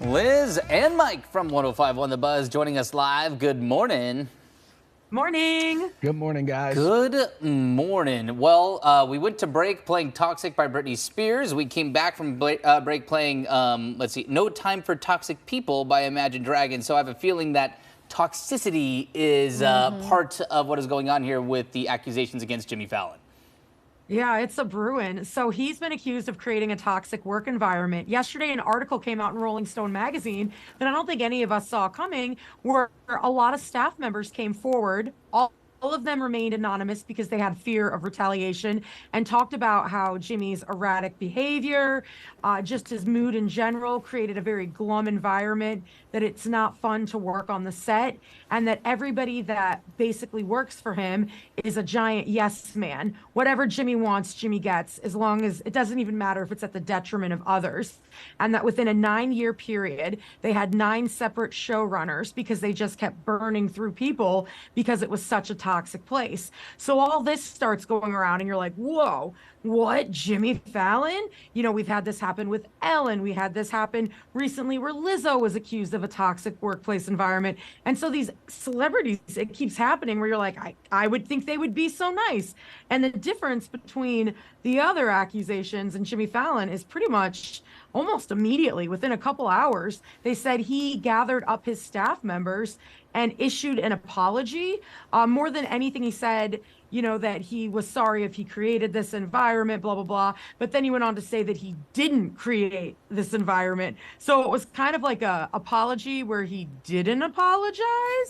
Liz and Mike from 105.1 The Buzz joining us live. Good morning. Morning. Good morning, guys. Good morning. Well, we went to break playing Toxic by Britney Spears. We came back from break playing, No Time for Toxic People by Imagine Dragons. So I have a feeling that toxicity is part of what is going on here with the accusations against Jimmy Fallon. Yeah, it's a Bruin. So he's been accused of creating a toxic work environment. Yesterday, an article came out in Rolling Stone magazine that I don't think any of us saw coming, where a lot of staff members came forward. All of them remained anonymous because they had fear of retaliation and talked about how Jimmy's erratic behavior, just his mood in general, created a very glum environment, that it's not fun to work on the set, and that everybody that basically works for him is a giant yes man. Whatever Jimmy wants, Jimmy gets, as long as it doesn't even matter if it's at the detriment of others. And that within a 9-year period, they had 9 separate showrunners because they just kept burning through people because it was such a toxic place. So all this starts going around and you're like, whoa, what? Jimmy Fallon? You know, we've had this happen with Ellen. We had this happen recently where Lizzo was accused of a toxic workplace environment. And so these celebrities, it keeps happening where you're like, I would think they would be so nice. And the difference between the other accusations and Jimmy Fallon is pretty much almost immediately, within a couple hours, they said he gathered up his staff members and issued an apology. More than anything, he said, you know, that he was sorry if he created this environment, blah, blah, blah. But then he went on to say that he didn't create this environment. So it was kind of like a apology where he didn't apologize.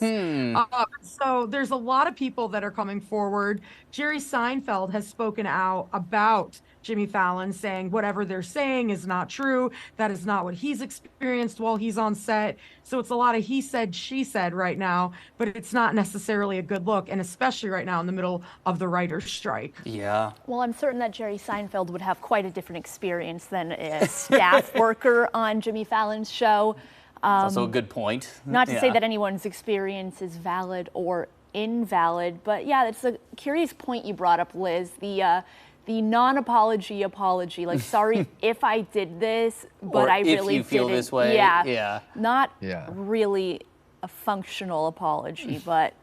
So there's a lot of people that are coming forward. Jerry Seinfeld has spoken out about Jimmy Fallon, saying whatever they're saying is not true. That is not what he's experienced while he's on set. So it's a lot of he said, she said right now, but it's not necessarily a good look, and especially right now in the middle of the writer's strike. Yeah. Well, I'm certain that Jerry Seinfeld would have quite a different experience than a staff worker on Jimmy Fallon's show. That's also a good point. Not to say that anyone's experience is valid or invalid, but yeah, it's a curious point you brought up, Liz. The non-apology apology, like, sorry if I did this, but or I really if you feel didn't. this way. Yeah. Not really a functional apology, but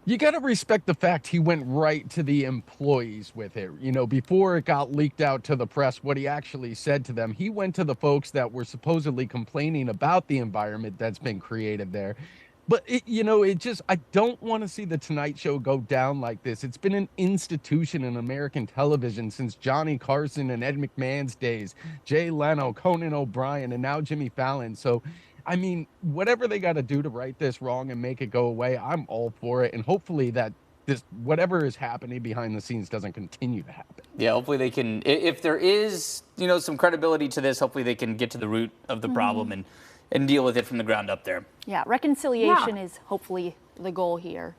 you got to respect the fact he went right to the employees with it. You know, before it got leaked out to the press, what he actually said to them, he went to the folks that were supposedly complaining about the environment that's been created there. But, I don't want to see the Tonight Show go down like this. It's been an institution in American television since Johnny Carson and Ed McMahon's days, Jay Leno, Conan O'Brien, and now Jimmy Fallon. So, I mean, whatever they got to do to right this wrong and make it go away, I'm all for it. And hopefully that whatever is happening behind the scenes doesn't continue to happen. Yeah, hopefully they can, if there is, some credibility to this, hopefully they can get to the root of the problem and deal with it from the ground up there. Yeah, reconciliation is hopefully the goal here.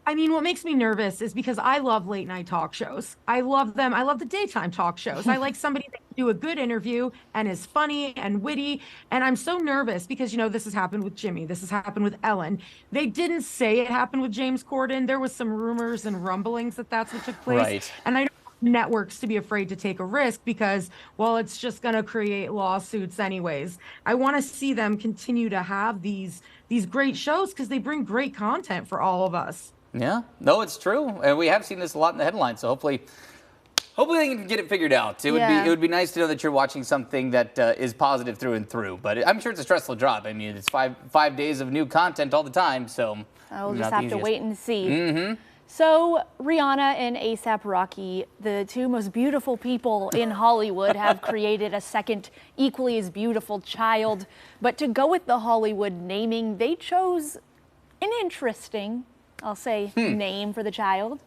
I mean, what makes me nervous is because I love late night talk shows. I love them. I love the daytime talk shows. I like somebody that can do a good interview and is funny and witty. And I'm so nervous because, this has happened with Jimmy. This has happened with Ellen. They didn't say it happened with James Corden. There was some rumors and rumblings that that's what took place. Right. And I don't want networks to be afraid to take a risk because, well, it's just going to create lawsuits anyways. I want to see them continue to have these great shows because they bring great content for all of us. Yeah, no, it's true, and we have seen this a lot in the headlines. So hopefully they can get it figured out. It would be nice to know that you're watching something that is positive through and through. But I'm sure it's a stressful job. I mean, it's five days of new content all the time. So we'll just have to wait and see. So Rihanna and A$AP Rocky, the two most beautiful people in Hollywood, have created a second equally as beautiful child. But to go with the Hollywood naming, they chose an interesting, I'll say, name for the child.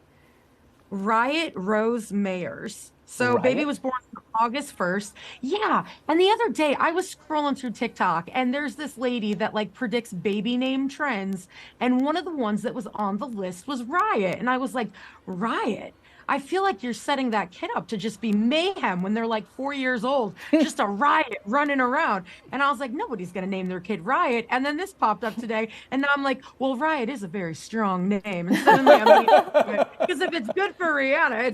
Riot Rose Mayers. So Riot? baby was born August 1st. Yeah. And the other day I was scrolling through TikTok and there's this lady that predicts baby name trends. And one of the ones that was on the list was Riot. And I was like, Riot? I feel like you're setting that kid up to just be mayhem when they're 4 years old, just a riot running around. And I was like, nobody's going to name their kid Riot. And then this popped up today. And now I'm like, well, Riot is a very strong name. And suddenly I'm because if it's good for Rihanna,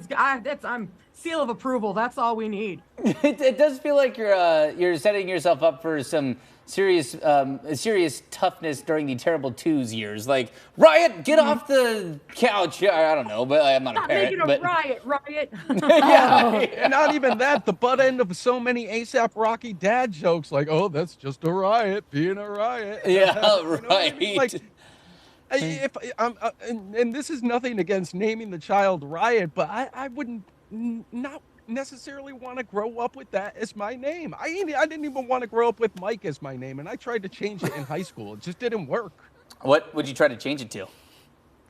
seal of approval. That's all we need. It does feel like you're setting yourself up for some serious toughness during the terrible twos years. Like, Riot, get off the couch. I don't know, but I'm not a parent. Making a riot. And not even that, the butt end of so many ASAP Rocky dad jokes, like, oh, that's just a riot, being a riot. Yeah, You know what I right. mean? Like, if and this is nothing against naming the child Riot, but I wouldn't not necessarily want to grow up with that as my name. I didn't even want to grow up with Mike as my name, and I tried to change it in high school. It just didn't work. What would you try to change it to?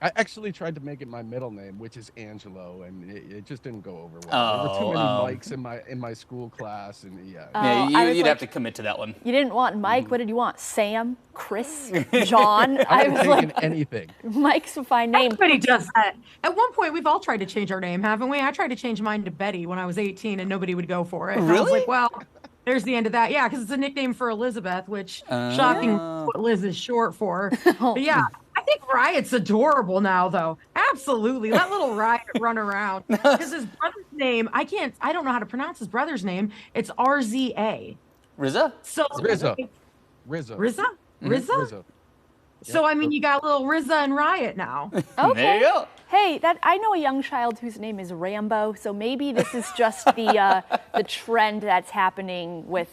I actually tried to make it my middle name, which is Angelo, and it just didn't go over well. There were too many Mikes in my school class, and Yeah, you'd have to commit to that one. You didn't want Mike. What did you want? Sam, Chris, John. I was taking anything. Mike's a fine name. Everybody does that. At one point, we've all tried to change our name, haven't we? I tried to change mine to Betty when I was 18, and nobody would go for it. And I was like, well, there's the end of that. Yeah, because it's a nickname for Elizabeth, which shocking what Liz is short for. But yeah. I think Riot's adorable now, though. Absolutely. Let little Riot run around. Because his brother's name, I don't know how to pronounce his brother's name. It's RZA. RZA? So RZA. RZA? So, I mean, you got little RZA and Riot now. Okay. There you go. Hey, I know a young child whose name is Rambo, so maybe this is just the trend that's happening with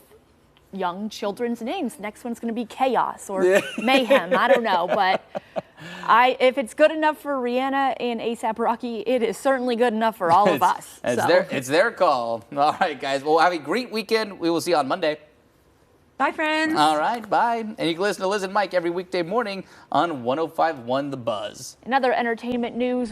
young children's names. Next one's going to be Chaos or Mayhem. I don't know, but if it's good enough for Rihanna and ASAP Rocky, it is certainly good enough for all of us. It's their call. All right, guys. Well, have a great weekend. We will see you on Monday. Bye, friends. All right, bye. And you can listen to Liz and Mike every weekday morning on 105.1 The Buzz. In other entertainment news,